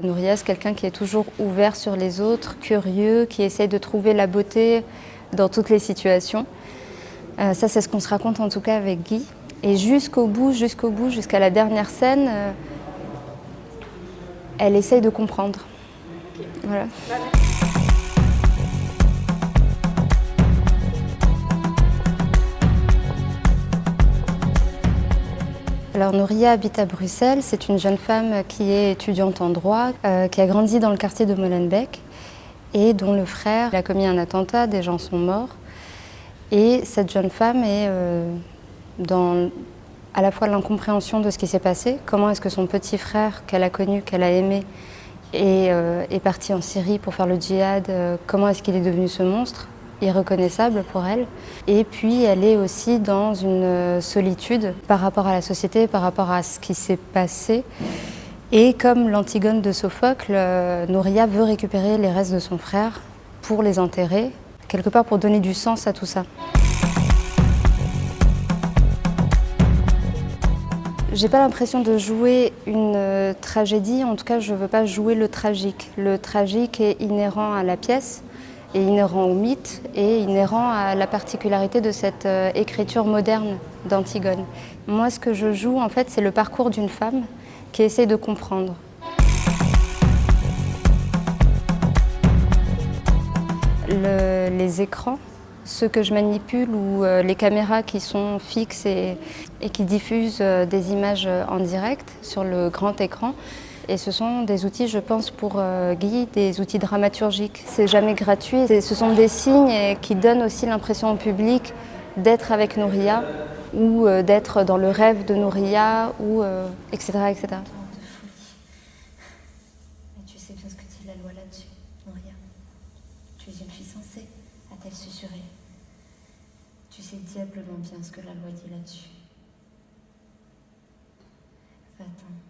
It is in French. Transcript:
Nouria, c'est quelqu'un qui est toujours ouvert sur les autres, curieux, qui essaye de trouver la beauté dans toutes les situations. Ça, c'est ce qu'on se raconte en tout cas avec Guy. Et jusqu'au bout, jusqu'à la dernière scène, elle essaye de comprendre. Voilà. Alors Nouria habite à Bruxelles, c'est une jeune femme qui est étudiante en droit, qui a grandi dans le quartier de Molenbeek et dont le frère a commis un attentat, des gens sont morts. Et cette jeune femme est dans à la fois l'incompréhension de ce qui s'est passé, comment est-ce que son petit frère qu'elle a connu, qu'elle a aimé, est parti en Syrie pour faire le djihad, comment est-ce qu'il est devenu ce monstre irreconnaissable pour elle. Et puis elle est aussi dans une solitude par rapport à la société, par rapport à ce qui s'est passé. Et comme l'Antigone de Sophocle, Nouria veut récupérer les restes de son frère pour les enterrer, quelque part pour donner du sens à tout ça. J'ai pas l'impression de jouer une tragédie, en tout cas je veux pas jouer le tragique. Le tragique est inhérent à la pièce, est inhérent au mythe et inhérent à la particularité de cette écriture moderne d'Antigone. Moi ce que je joue en fait c'est le parcours d'une femme qui essaie de comprendre. Les écrans, ceux que je manipule ou les caméras qui sont fixes et qui diffusent des images en direct sur le grand écran. Et ce sont des outils, je pense, pour Guy, des outils dramaturgiques. C'est jamais gratuit. Ce sont des signes qui donnent aussi l'impression au public d'être avec Nouria ou d'être dans le rêve de Nouria, ou etc., etc. Mais tu sais bien ce que dit la loi là-dessus, Nouria. Tu es une fille censée, a-t-elle susurré. Tu sais diablement bien ce que la loi dit là-dessus. Va-t'en.